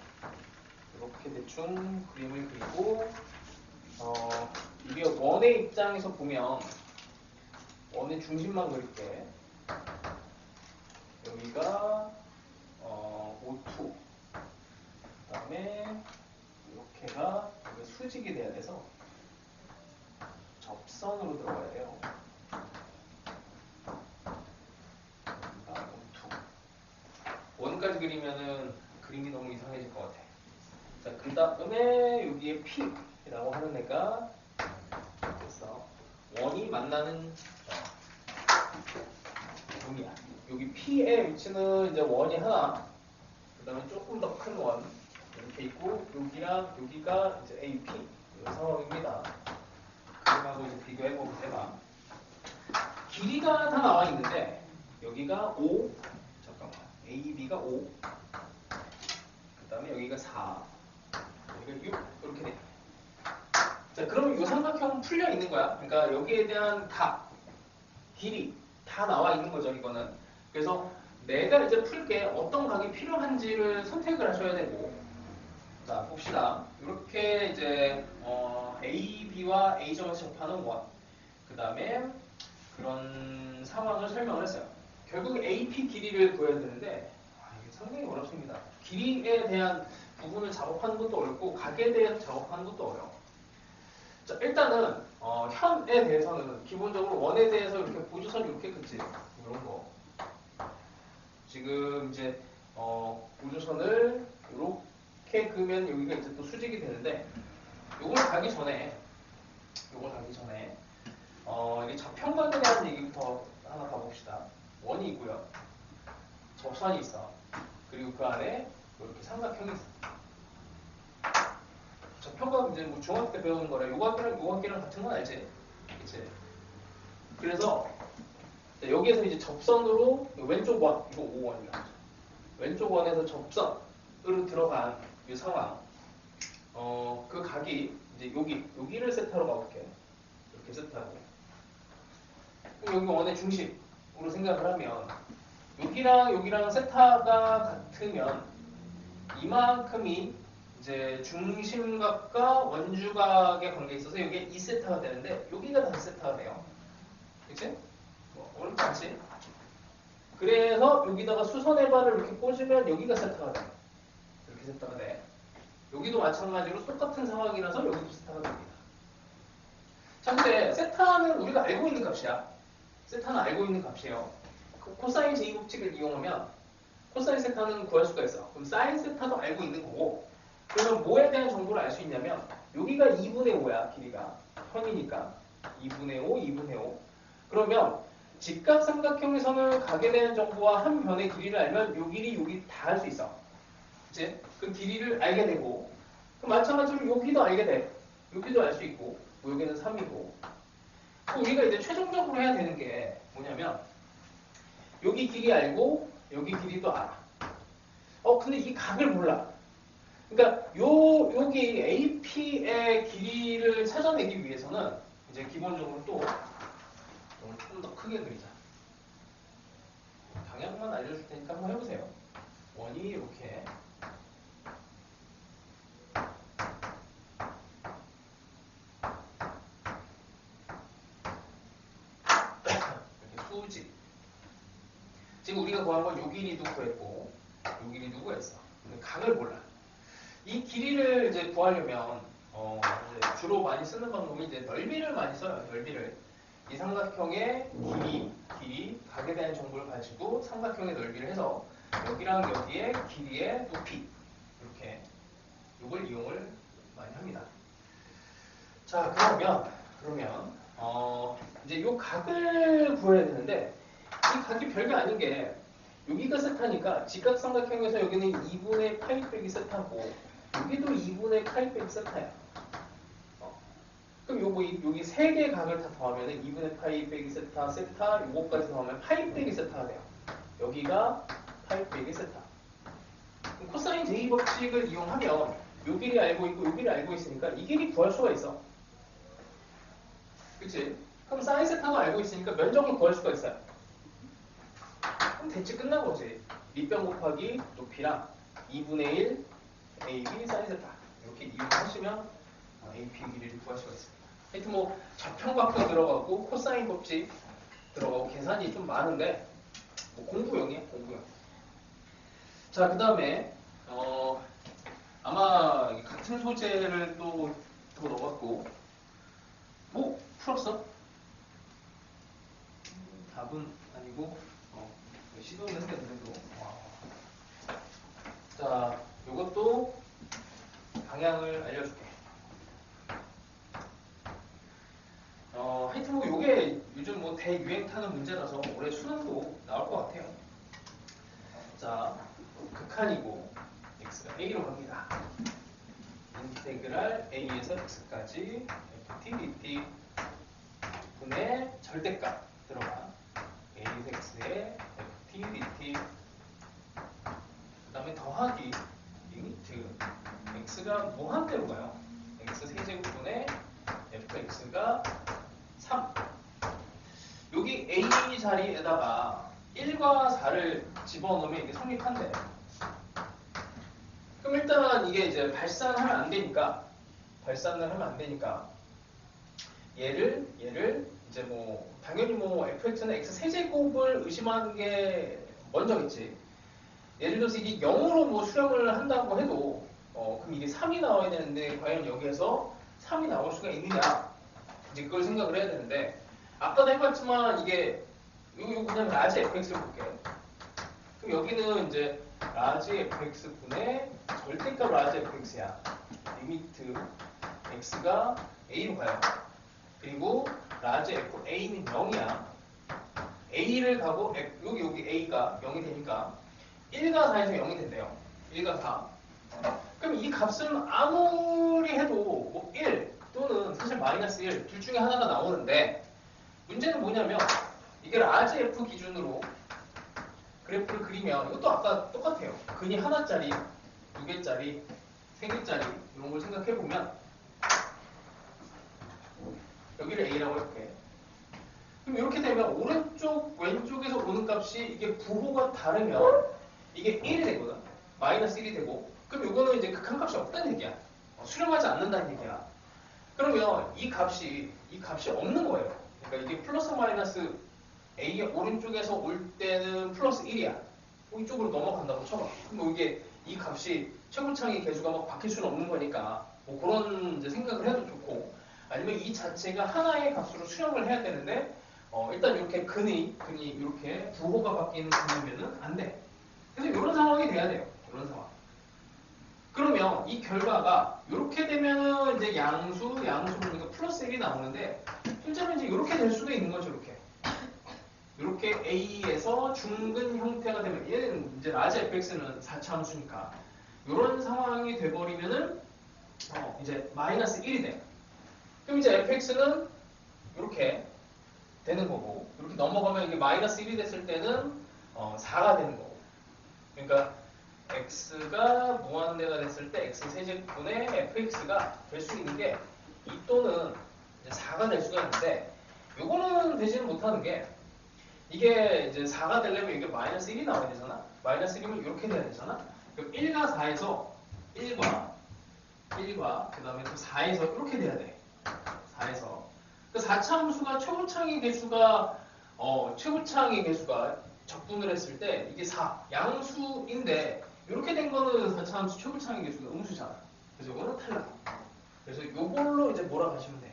이렇게 대충 그림을 그리고, 이게 원의 입장에서 보면 원의 중심만 그릴게. 여기가 O2. 그 다음에 이렇게가 여기 수직이 돼야 돼서 접선으로 들어가야 돼요. 여기가 O2. 원까지 그리면은 그림이 너무 이상해질 것 같아. 자, 그 다음에 여기에 P라고 하는 애가 됐어. 원이 만나는 점이야. 여기 P의 위치는 이제 원이 하나, 그 다음에 조금 더 큰 원 이렇게 있고, 여기랑 여기가 이제 AP 이 상황입니다. 그림하고 이제 비교해보면 해봐. 길이가 다 나와 있는데 여기가 5, 잠깐만, AB가 5, 그 다음에 여기가 4, 여기가 6 이렇게 돼. 자, 그러면 이 삼각형은 풀려 있는 거야. 그러니까 여기에 대한 각, 길이 다 나와 있는 거죠, 이거는. 그래서 내가 이제 풀 게 어떤 각이 필요한지를 선택을 하셔야 되고, 자, 봅시다. 이렇게 이제 A, B와 A점을 접하는 원, 그 다음에 그런 상황을 설명을 했어요. 결국 AP 길이를 구해야 되는데 이게 상당히 어렵습니다. 길이에 대한 부분을 작업하는 것도 어렵고 각에 대해서 작업하는 것도 어려워. 자, 일단은 현에 대해서는 기본적으로 원에 대해서 이렇게 보조선 이렇게 그치? 이런 거. 지금 이제 보조선을 이렇게 그으면 여기가 이제 또 수직이 되는데 요걸 가기 전에 이 저평각에 대한 얘기부터 하나 가봅시다. 원이 있고요. 접선이 있어. 그리고 그 안에 이렇게 삼각형이 있어. 저평각 이제 뭐 중학교 때 배우는 거래. 요각이랑 같은 건 알지? 그치? 그래서 여기에서 이제 접선으로 왼쪽 원, 이거 5원이라고. 왼쪽 원에서 접선으로 들어간 이 상황. 그 각이 이제 여기를 세타로 가볼게. 이렇게 세타로. 여기 원의 중심으로 생각을 하면 여기랑 여기랑 세타가 같으면 이만큼이 이제 중심각과 원주각의 관계에 있어서 여기에 2세타가 되는데 여기가 5세타가 돼요. 그치? 뭐 어렵지 않지? 그래서 여기다가 수선의 발을 이렇게 꽂으면 여기가 세타가 돼. 이렇게 세타가 돼. 여기도 마찬가지로 똑같은 상황이라서 여기도 세타가 됩니다. 자, 근데 세타는 우리가 알고 있는 값이야. 세타는 알고 있는 값이에요. 코사인 제2법칙을 이용하면 코사인 세타는 구할 수가 있어. 그럼 사인 세타도 알고 있는 거고, 그러면 뭐에 대한 정보를 알 수 있냐면 여기가 2분의 5야. 길이가 편이니까 2분의 5, 2분의 5. 그러면 직각삼각형에서는 가게 되는 정보와 한 변의 길이를 알면 요 길이 여기 다 알 수 있어. 그치? 그 길이를 알게 되고, 그럼 마찬가지로 여기도 알게 돼. 여기도 알 수 있고, 뭐 여기는 3이고. 우리가 이제 최종적으로 해야 되는 게 뭐냐면 여기 길이 알고 여기 길이도 알아. 근데 이 각을 몰라. 그러니까 여기 AP의 길이를 찾아내기 위해서는 이제 기본적으로 또 좀 더 크게 그리자. 방향만 알려줄 테니까 한번 해보세요. 원이 이렇게 수직. 지금 우리가 구한 건 요 길이도 구했고 요 길이도 구했어. 근데 각을 몰라. 이 길이를 이제 구하려면 이제 주로 많이 쓰는 방법이 이제 넓이를 많이 써요. 넓이를. 이 삼각형의 길이, 각에 대한 정보를 가지고 삼각형의 넓이를 해서 여기랑 여기의 길이의 높이 이렇게 이걸 이용을 많이 합니다. 자, 그러면 이제 이 각을 구해야 되는데 이 각이 별게 아닌 게 여기가 세타니까 직각삼각형에서 여기는 2분의 파이 빼기 세타고 여기도 2분의 파이 빼기 세타야. 그럼 여기 세 개의 각을 다 더하면 2분의 파이 빼기 세타, 요거까지 더하면 파이 빼기 세타가 돼요. 여기가 파이 빼기 세타. 그럼 코사인 제2 법칙을 이용하면 요 길이 알고 있고 요 길이 알고 있으니까 이 길이 구할 수가 있어. 그치? 그럼 사인 세타도 알고 있으니까 면적을 구할 수가 있어요. 그럼 대체 끝난 거지. 밑변 곱하기 높이랑 2분의 1 AB 사인 세타 이렇게 이용하시면 AP 길이를 구할 수가 있습니다. 하여튼 뭐 좌평각도 들어가고 코사인 법칙 들어가고 계산이 좀 많은데 뭐 공부용이야, 공부용. 자, 그 다음에 아마 같은 소재를 또 더 넣어갖고 뭐 풀었어? 답은 아니고 시도는 했는데도. 자, 요것도 방향을 알려줄게. 하여튼 뭐 요게 요즘 뭐 대유행 타는 문제라서 올해 수능도 나올 것 같아요. 자, 극한이고 x가 a로 갑니다. 인테그랄 a에서 x까지 ft dt 분의 절대값 들어가 a에서 x에 ft dt 그 다음에 더하기 리미트 x가 무한대로 가요. x 세제곱분의 fx가 3. 여기 a 자리에다가 1과 4를 집어넣으면 이게 성립한대. 그럼 일단 이게 이제 발산을 하면 안 되니까 얘를 이제 뭐 당연히 뭐 fx는 x 세제곱을 의심하는 게 먼저겠지. 예를 들어서 이게 0으로 뭐 수렴을 한다고 해도 그럼 이게 3이 나와야 되는데 과연 여기에서 3이 나올 수가 있느냐, 이제 그걸 생각을 해야 되는데 아까도 해봤지만 이게 이거 그냥 라지 fx를 볼게. 그럼 여기는 이제 라지 fx분의 절대값 라지 fx야. 리미트 x가 a로 가요. 그리고 라지 f a는 0이야. a를 가고 여기 a가 0이 되니까 1과 4에서 0이 된대요. 1과 4. 그럼 이 값은 아무리 해도 뭐 1 또는 사실 마이너스 1 둘 중에 하나가 나오는데 문제는 뭐냐면 이게 라지 f 기준으로 그래프를 그리면 이것도 아까 똑같아요. 근이 하나짜리, 두 개짜리, 세 개짜리 이런 걸 생각해보면 여기를 a라고 해볼게. 그럼 이렇게 되면 오른쪽 왼쪽에서 오는 값이 이게 부호가 다르면 이게 1이 되거든. 마이너스 1이 되고 그럼 이거는 이제 극한값이 없다는 얘기야. 수렴하지 않는다는 얘기야. 그러면 이 값이 없는 거예요. 그러니까 이게 플러스 마이너스 A의 오른쪽에서 올 때는 플러스 1이야. 이쪽으로 넘어간다고 쳐봐. 그럼 이게 이 값이 최고창의 개수가 막 바뀔 수는 없는 거니까 뭐 그런 이제 생각을 해도 좋고 아니면 이 자체가 하나의 값으로 수렴을 해야 되는데 일단 이렇게 근이 이렇게 부호가 바뀌는 근이면은 안 돼. 그래서 이런 상황이 돼야 돼요. 이런 상황. 그러면 이 결과가 이렇게 되면은 이제 양수 그러니까 플러스 1이 나오는데 실제로 이제 이렇게 될 수도 있는 거죠. 이렇게 A에서 중근 형태가 되면 얘는 이제 라지 fx는 4차 함수니까 이런 상황이 돼버리면은 이제 마이너스 1이 돼. 그럼 이제 fx는 이렇게 되는 거고 이렇게 넘어가면 이게 마이너스 1이 됐을 때는 4가 되는 거고. 그러니까 x가 무한대가 됐을 때 x 세제분의 fx가 될 수 있는 게 이 또는 이제 4가 될 수가 있는데 요거는 되지는 못하는 게 이게 이제 4가 되려면 이게 마이너스 1이 나와야 되잖아. 마이너스 1이면 이렇게 돼야 되잖아. 그럼 1과 4에서 1과 그 다음에 또 4에서 이렇게 돼야 돼. 4에서 그 4차 함수가 최고창의 개수가 적분을 했을 때 이게 4 양수인데 이렇게 된 거는 4차 함수 최고창의 개수가 음수잖아. 그래서 이거는 탈락. 그래서 이걸로 이제 몰아가시면 돼요.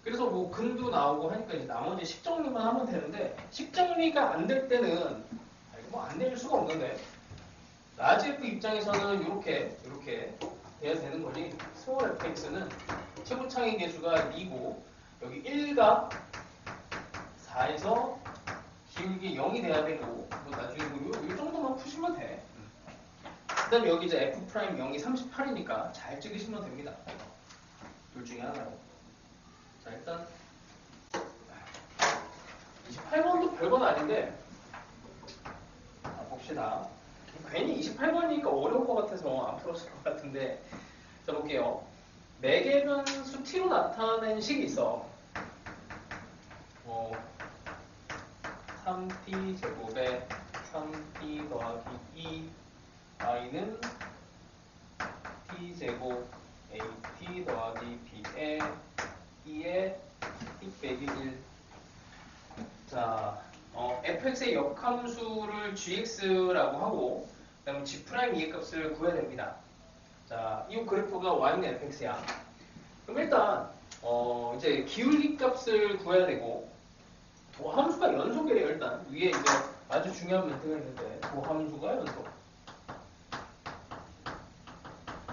그래서 뭐 근도 나오고 하니까 이제 나머지 식정리만 하면 되는데 식정리가 안 될 때는 이거 뭐 안 될 수가 없는데 라지 f 입장에서는 이렇게 돼야 되는 거지. 스몰 fx는 최고창의 개수가 2고 여기 1과 4에서 기울기 0이 돼야 되고 뭐 나중에 이 정도만 푸시면 돼. 그 다음에 여기 이제 f 프라임 0이 38이니까 잘 찍으시면 됩니다. 둘 중에 하나로. 자 일단 28번도 별건 아닌데 봅시다. 괜히 28번이니까 어려울 것 같아서 안 풀었을 것 같은데 자 볼게요. 매개변수 t로 나타낸 식이 있어. 3t 제곱에 3t 더하기 2y는 t 제곱 at 더하기 b에 2에 t 빼기 1. 자, fx의 역함수를 gx라고 하고 그다음에 g'의 값을 구해야 됩니다. 자, 이 그래프가 y는 fx야. 그럼 일단 이제 기울기 값을 구해야 되고 도함수가 연속이래요. 일단 위에 이제 아주 중요한 멘트가 있는데 도함수가 연속.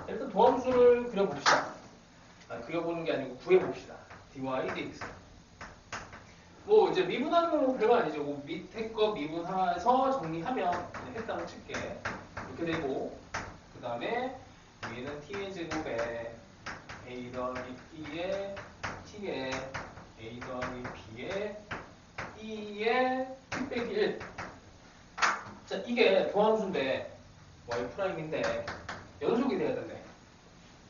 일단 도함수를 그려봅시다. 그려보는 게 아니고 구해봅시다. dy dx. 뭐 이제 미분하는 건 뭐 별거 아니죠. 뭐 밑에 거 미분해서 정리하면 했다고 칠게. 이렇게 되고 그 다음에 위에는 t의 제곱에 a 더하기 t에 t에 a 더하기 b에 2에 t 빼기 1. 자 이게 도함수인데 y 프라임인데 연속이 돼야 된대.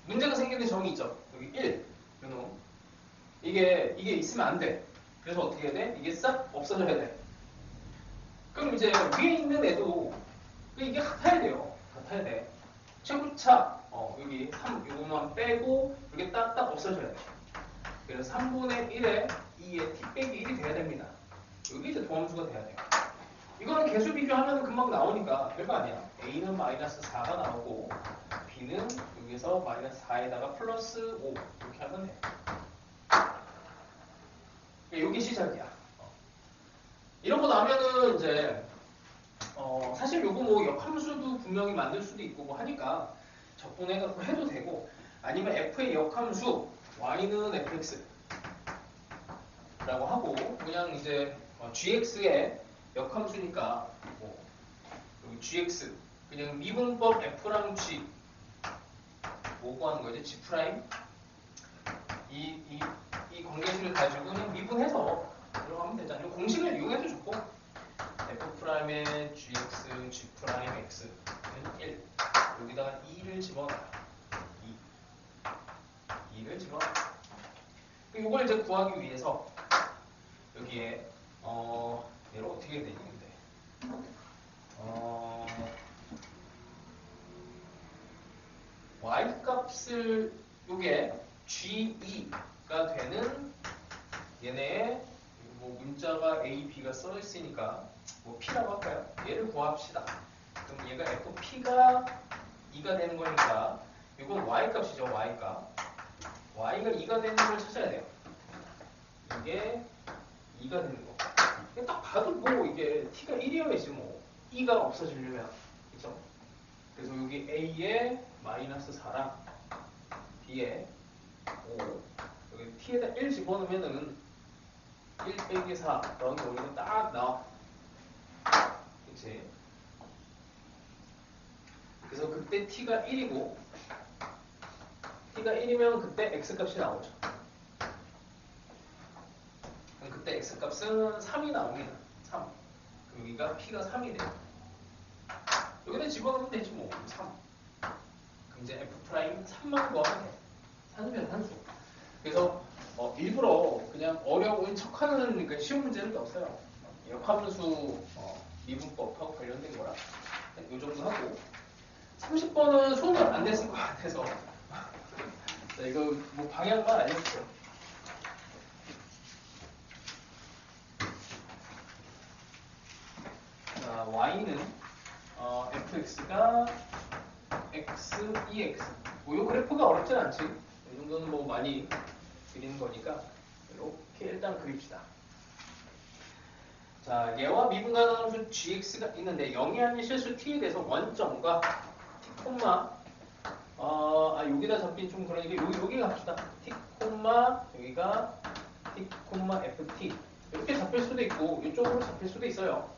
문제가 생기는 점이 있죠. 여기 1. 이게 있으면 안 돼. 그래서 어떻게 해야 돼? 이게 싹 없어져야 돼. 그럼 이제 위에 있는 애도 이게 같아야 돼요. 같아야 돼. 최고차 여기 3 요거만 빼고 이게 딱딱 없어져야 돼. 그래서 3분의 1에 2에 t 빼기 1이 돼야 됩니다. 여기 이제 도함수가 돼야 돼요. 이거는 개수 비교하면 금방 나오니까 별거 아니야. a는 마이너스 4가 나오고 b는 여기서 마이너스 4에다가 플러스 5 이렇게 하면 돼. 여기 시작이야. 이러고 나면은 이제 사실 요거 뭐 역함수도 분명히 만들 수도 있고 뭐 하니까 적분해갖고 해도 되고 아니면 f의 역함수 y는 fx 라고 하고 그냥 이제 gx의 역함수니까 뭐 여기 gx 그냥 미분법 f랑 g 뭐 구하는 거지? g 프라임 이 관계식을 가지고 그냥 미분해서 들어가면 되잖아요. 공식을 이용해도 좋고 f 프라임의 gx, g 프라임 x는 1 여기다가 2를 집어넣어요. 2를 집어넣어요. 요걸 이제 구하기 위해서 여기에 얘를 어떻게 되는데 y 값을 요게 g2가 되는 얘네의 뭐 문자가 a, b가 써 있으니까 뭐 p라고 할까요? 얘를 구합시다. 그럼 얘가 fp가 2가 되는 거니까 이건 y 값이죠. y 값. y가 2가 되는 걸 찾아야 돼요. 이게 2가 되는 거. 이게 딱 봐도 뭐 이게 t가 1이어야지 뭐 2가 없어지려면 그죠? 그래서 여기 a에 마이너스 4랑 b에 5 여기 t에다 1 집어넣으면은 1 빼기 4 라는 원리가 딱 나와. 그치? 그래서 그때 t가 1이고 t가 1이면 그때 x값이 나오죠. 그럼 그때 x값은 3이 나옵니다. 3. 그럼 여기가 p가 3이 돼요. 여기다 집어넣으면 되지 뭐. 3. 그럼 이제 f' 3만 구하면 돼. 산수야 산수. 그래서 일부러 그냥 어려운 척하는 그러니까 쉬운 문제는 없어요. 역함수 미분법하고 관련된 거라 이 정도 하고 30번은 손을 안 댔을 것 같아서 자, 이거 뭐 방향만 알려주세요. 자, y는 fx가 x, 2x 뭐 이 그래프가 어렵진 않지. 이 정도는 뭐 많이 그리는 거니까 이렇게 일단 그립시다. 자, 얘와 미분가능 함수 gx가 있는데 0이 아닌 실수 t에 대해서 원점과 t, 여기다 잡힌 좀 그러니까 여기 갑시다. t, 여기가 t, ft 이렇게 잡힐 수도 있고 이쪽으로 잡힐 수도 있어요.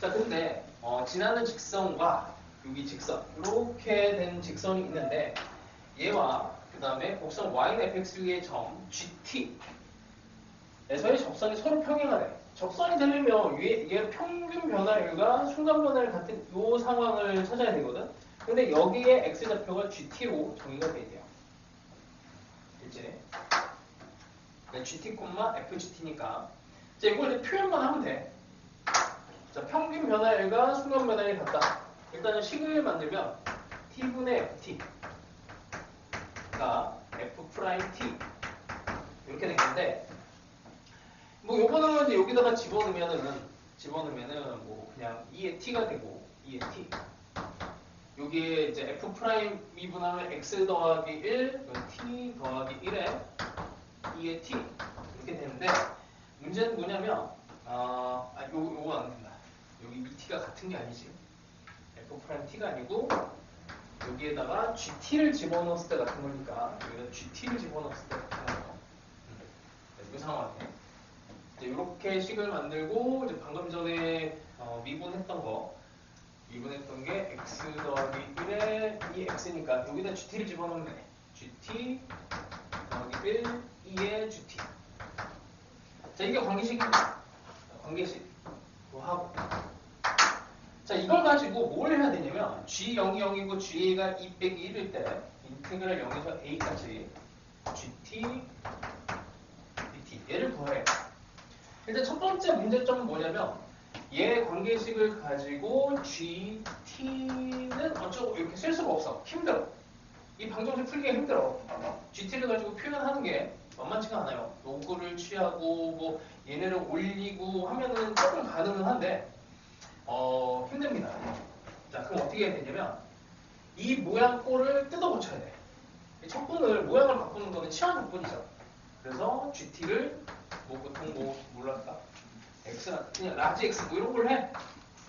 자, 근데 지나는 직선과 여기 직선 이렇게 된 직선이 있는데 얘와 그 다음에 곡선 y는 fx의 점 gt 에서의 접선이 서로 평행하래. 접선이 되려면 얘 평균 변화율과 순간 변화율 같은 이 상황을 찾아야 되거든. 근데 여기에 x좌표가 gt로 정의가 돼야 돼요. 일진에. gt, fgt니까. 자, 이걸 이제 표현만 하면 돼. 자, 평균 변화율과 순간 변화율이 같다. 일단은 식을 만들면 t분의 ft가 f't 이렇게 된 건데 뭐 요거는 이제 여기다가 집어넣으면은 뭐 그냥 2의 t가 되고 2의 t 여기에 이제 f 프라임 미분하면 x 더하기 1 t 더하기 1에 2의 t 이렇게 되는데 문제는 뭐냐면 요거 안 된다. 여기 이 t가 같은 게 아니지. f 프라임 t가 아니고 여기에다가 gt를 집어넣었을 때 같은 거니까 여기다 gt를 집어넣었을 때 같은 거예요. 이 상황에 이렇게 식을 만들고 이제 방금 전에 미분했던 게 x 더하기 1에 2x니까 여기다 gt를 집어넣으면 돼. gt 더하기 1, 2의 gt. 자, 이게 관계식입니다. 관계식. 뭐 하고. 자, 이걸 가지고 뭘 해야 되냐면 g0이 0이고 g가 2 빼기 1일 때 인테그랄 0에서 a까지 gt, dt 얘를 구해요. 일단 첫 번째 문제점은 뭐냐면 얘 관계식을 가지고 GT는 어쩌고 이렇게 쓸 수가 없어. 힘들어. 이 방정식 풀기가 힘들어. GT를 가지고 표현하는 게 만만치가 않아요. 요거를 취하고 뭐 얘네를 올리고 하면은 조금 가능은 한데 힘듭니다. 자, 그럼 어떻게 해야 되냐면 이 모양 꼴을 뜯어 고쳐야 돼. 이 척분을 모양을 바꾸는 거는 치환 척분이죠. 그래서 GT를 뭐 보통 뭐 몰랐다. X나 그냥 라지 X 뭐 이런 걸 해.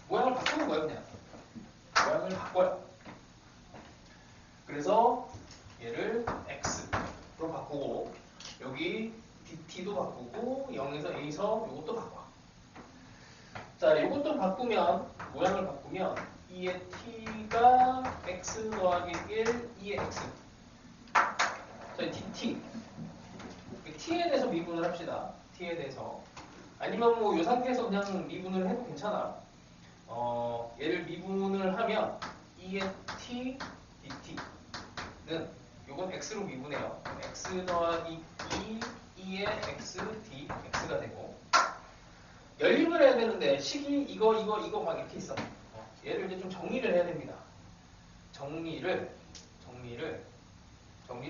모양을 바꾸는 거예요. 그냥 모양을 바꿔요. 그래서 얘를 X로 바꾸고 여기 DT도 바꾸고 0에서 A서 이것도 바꿔. 자, 이것도 바꾸면 모양을 바꾸면 2의 T가 X 더하기 1 2의 X. 자, DT T에 대해서 미분을 합시다. T에 대해서. 아니면 뭐 이 상태에서 그냥 미분을 해도 괜찮아. 얘를 미분을 하면 2의 t dt는 요건 x로 미분해요. x 더하기 2 2의 x, d, x가 되고 연립을 해야 되는데 식이 이거 막 이렇게 있어. 얘를 이제 좀 정리를 해야 됩니다. 정리를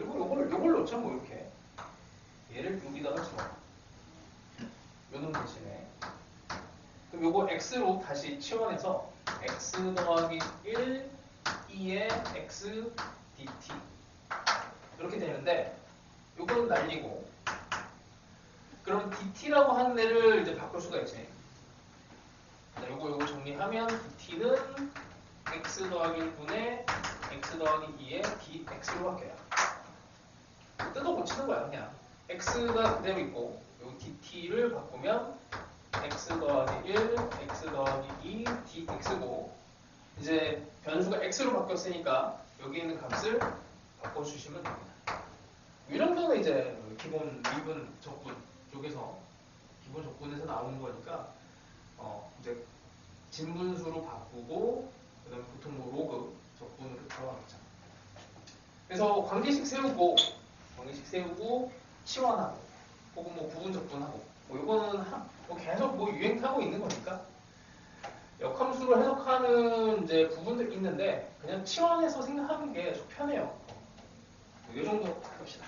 뭐 요걸 놓죠 뭐 이렇게. 얘를 여기다가 집어. 요놈 대신에. 그럼 요거 x로 다시 치환해서 x 더하기 1 2의 x dt 이렇게 되는데 요거는 날리고 그럼 dt라고 하는 애를 이제 바꿀 수가 있지. 자, 요거 정리하면 dt는 x 더하기 1분의 x 더하기 2의 dx로 바뀌어요. 뜯어 고치는 거야 그냥. x가 그대로 있고 요 dt를 바꾸면 x 더하기 1, x 더하기 2, dx고 이제 변수가 x로 바뀌었으니까 여기 있는 값을 바꿔주시면 됩니다. 이 정도는 이제 기본 미분 적분 쪽에서 기본 적분에서 나오는 거니까 이제 진분수로 바꾸고 그다음에 보통 뭐 로그 적분으로 들어가겠죠. 그래서 관계식 세우고 치환하고 혹은 뭐 부분 적분하고 뭐 이거는 뭐 계속 뭐 유행 타고 있는 거니까 역함수로 해석하는 이제 부분들이 있는데 그냥 치환해서 생각하는 게 좀 편해요. 이 정도 합시다.